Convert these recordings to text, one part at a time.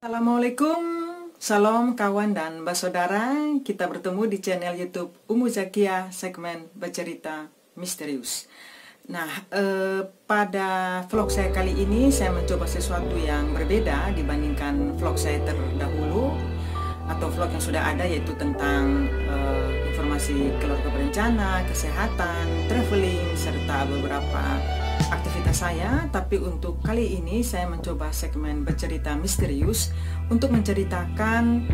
Assalamualaikum, salam kawan dan saudara. Kita bertemu di channel YouTube Umu Zakia segmen bercerita misterius. Nah, pada vlog saya kali ini saya mencoba sesuatu yang berbeda dibandingkan vlog saya terdahulu atau vlog yang sudah ada, yaitu tentang informasi keluarga berencana, kesehatan, traveling, serta beberapa aktivitas saya. Tapi untuk kali ini saya mencoba segmen bercerita misterius untuk menceritakan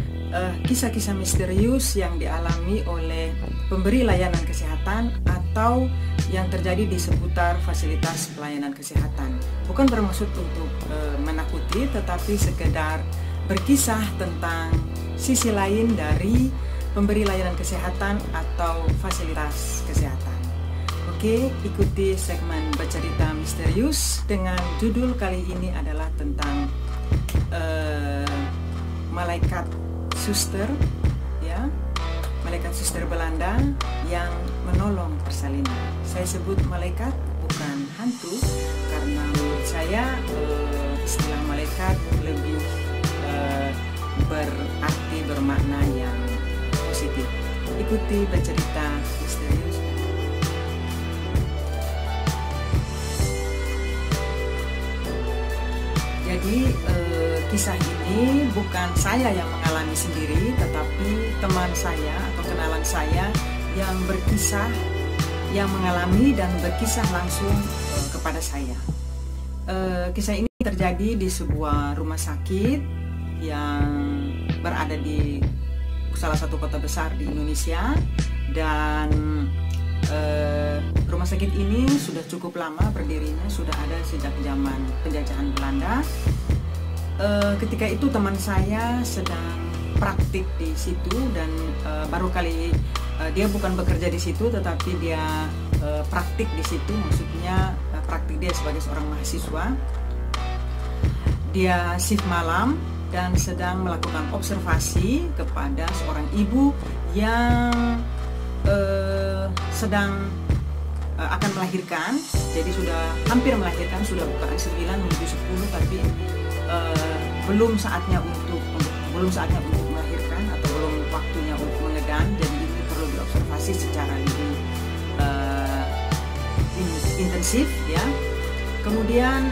kisah-kisah misterius yang dialami oleh pemberi layanan kesehatan atau yang terjadi di seputar fasilitas pelayanan kesehatan. Bukan bermaksud untuk menakuti, tetapi sekedar berkisah tentang sisi lain dari pemberi layanan kesehatan atau fasilitas kesehatan. Oke, ikuti segmen bercerita misterius dengan judul kali ini adalah tentang malaikat suster, ya, malaikat suster Belanda yang menolong persalinan. Saya sebut malaikat, bukan hantu, karena menurut saya istilah malaikat lebih berarti, bermakna yang positif. Ikuti bercerita misterius. Jadi kisah ini bukan saya yang mengalami sendiri, tetapi teman saya atau kenalan saya yang berkisah, yang mengalami dan berkisah langsung kepada saya. Kisah ini terjadi di sebuah rumah sakit yang berada di salah satu kota besar di Indonesia, dan rumah sakit ini sudah cukup lama berdirinya, sudah ada sejak zaman penjajahan Belanda. Ketika itu teman saya sedang praktik di situ, dan baru kali dia bukan bekerja di situ, tetapi dia praktik di situ, maksudnya praktik dia sebagai seorang mahasiswa. Dia shift malam dan sedang melakukan observasi kepada seorang ibu yang sedang akan melahirkan. Jadi sudah hampir melahirkan, sudah bukan 9 menuju 10, tapi belum saatnya untuk melahirkan, atau belum waktunya untuk mengedan. Jadi ini perlu diobservasi secara lebih intensif, ya. Kemudian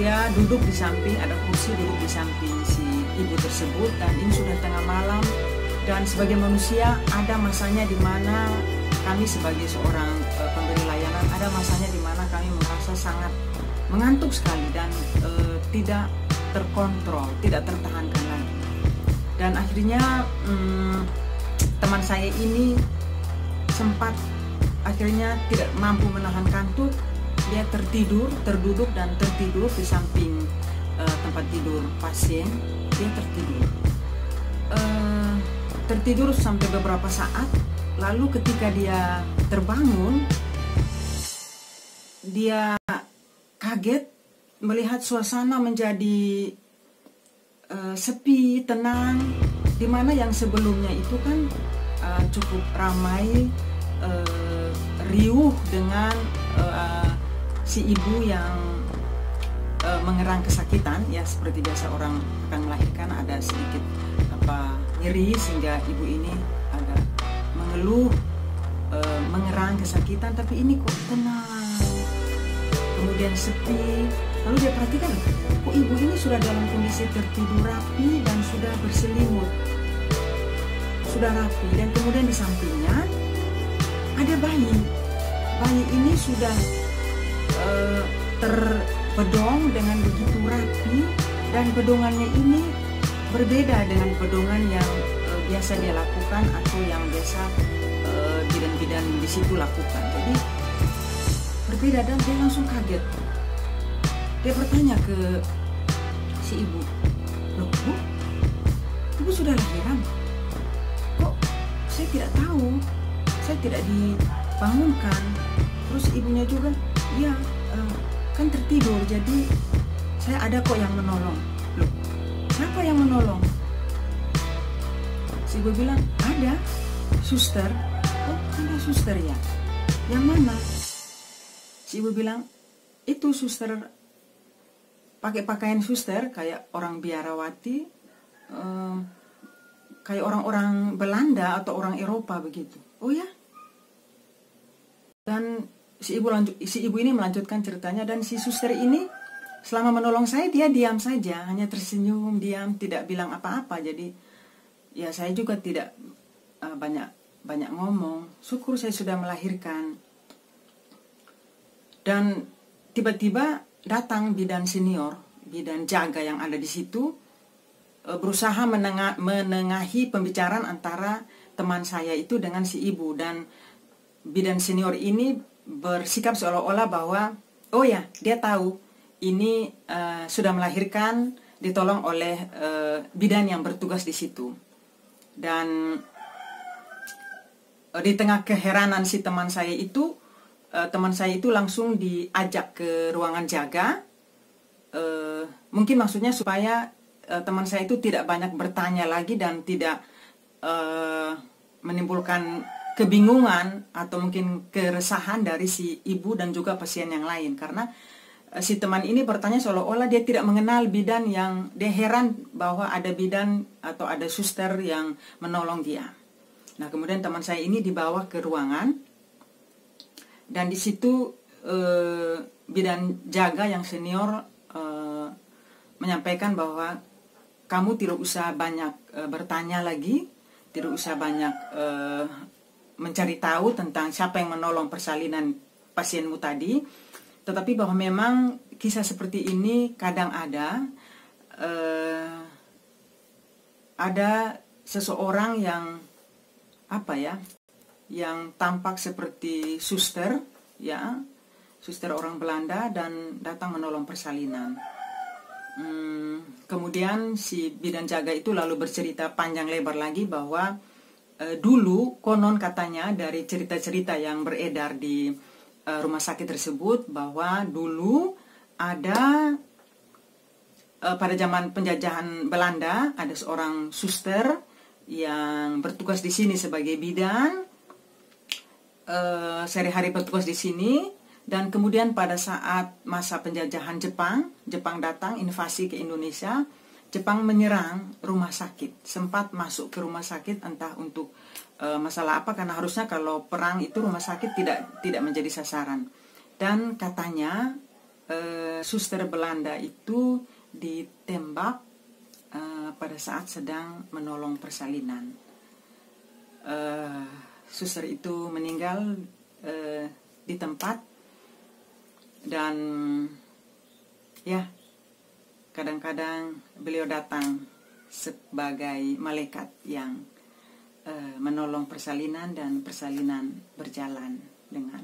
dia duduk di samping, ada kursi, duduk di samping si ibu tersebut, dan ini sudah tengah malam. Dan sebagai manusia ada masanya di mana kami sebagai seorang pemberi layanan, ada masanya di mana kami merasa sangat mengantuk sekali dan tidak terkontrol, tidak tertahankan lagi. Dan akhirnya teman saya ini sempat akhirnya tidak mampu menahan kantuk. Dia terduduk dan tertidur di samping tempat tidur pasien. Dia tertidur sampai beberapa saat. Lalu ketika dia terbangun, dia kaget melihat suasana menjadi sepi, tenang, di mana yang sebelumnya itu kan cukup ramai, riuh dengan si ibu yang mengerang kesakitan, ya, seperti biasa orang akan melahirkan ada sedikit nyeri, sehingga ibu ini agak mengeluh, mengerang kesakitan. Tapi ini kok tenang, kemudian sepi. Lalu dia perhatikan, kok ibu ini sudah dalam kondisi tertidur rapi dan sudah berselimut, sudah rapi. Dan kemudian di sampingnya ada bayi. Bayi ini sudah terbedong dengan begitu rapi, dan bedongannya ini berbeda dengan bedongan yang biasa dia lakukan atau yang biasa bidan-bidan di situ lakukan. Jadi berbeda, dan dia langsung kaget. Dia bertanya ke si ibu, "Loh, Bu, ibu sudah lahiran? Kok saya tidak tahu? Saya tidak dibangunkan." Terus ibunya juga, "Iya, kan tertidur, jadi saya ada kok yang menolong." "Loh, siapa yang menolong?" Si ibu bilang, "Ada, suster." "Oh, ada suster ya? Yang mana?" Si ibu bilang, "Itu suster pakai pakaian suster kayak orang biarawati, kayak orang-orang Belanda atau orang Eropa begitu. Oh ya. Dan si ibu ini melanjutkan ceritanya, dan si suster ini selama menolong saya dia diam saja, hanya tersenyum, diam, tidak bilang apa-apa. Jadi ya saya juga tidak banyak ngomong. Syukur saya sudah melahirkan. Dan tiba-tiba datang bidan senior, bidan jaga yang ada di situ, berusaha menengahi pembicaraan antara teman saya itu dengan si ibu. Dan bidan senior ini bersikap seolah-olah bahwa oh ya, dia tahu ini sudah melahirkan, ditolong oleh bidan yang bertugas di situ. Dan di tengah keheranan si teman saya itu langsung diajak ke ruangan jaga. Mungkin maksudnya supaya teman saya itu tidak banyak bertanya lagi dan tidak menimbulkan kebingungan atau mungkin keresahan dari si ibu dan juga pasien yang lain. Karena si teman ini bertanya seolah-olah dia tidak mengenal bidan, yang dia heran bahwa ada bidan atau ada suster yang menolong dia. Nah, kemudian teman saya ini dibawa ke ruangan, dan di situ bidan jaga yang senior menyampaikan bahwa kamu tidak usah banyak bertanya lagi, tidak usah banyak mencari tahu tentang siapa yang menolong persalinan pasienmu tadi, tetapi bahwa memang kisah seperti ini kadang ada seseorang yang yang tampak seperti suster, ya, suster orang Belanda, dan datang menolong persalinan. Kemudian si bidan jaga itu lalu bercerita panjang lebar lagi bahwa dulu konon katanya dari cerita-cerita yang beredar di rumah sakit tersebut, bahwa dulu ada pada zaman penjajahan Belanda ada seorang suster yang bertugas di sini sebagai bidan, sehari-hari bertugas di sini. Dan kemudian pada saat masa penjajahan Jepang datang invasi ke Indonesia, Jepang menyerang rumah sakit, sempat masuk ke rumah sakit entah untuk masalah apa, karena harusnya kalau perang itu rumah sakit tidak menjadi sasaran. Dan katanya suster Belanda itu ditembak pada saat sedang menolong persalinan. Suster itu meninggal di tempat. Dan ya, kadang-kadang beliau datang sebagai malaikat yang menolong persalinan, dan persalinan berjalan dengan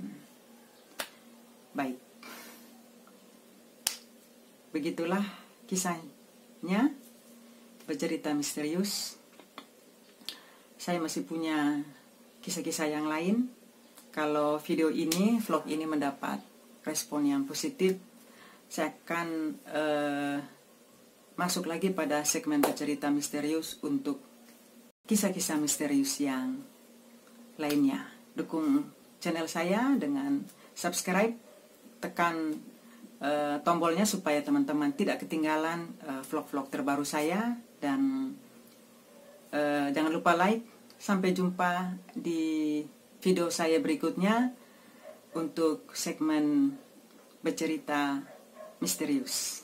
baik. Begitulah kisahnya, bercerita misterius. Saya masih punya kisah-kisah yang lain. Kalau vlog ini mendapat respon yang positif, saya akan masuk lagi pada segmen bercerita misterius untuk kisah-kisah misterius yang lainnya. Dukung channel saya dengan subscribe, tekan tombolnya supaya teman-teman tidak ketinggalan vlog-vlog terbaru saya, dan jangan lupa like. Sampai jumpa di video saya berikutnya untuk segmen bercerita misterius.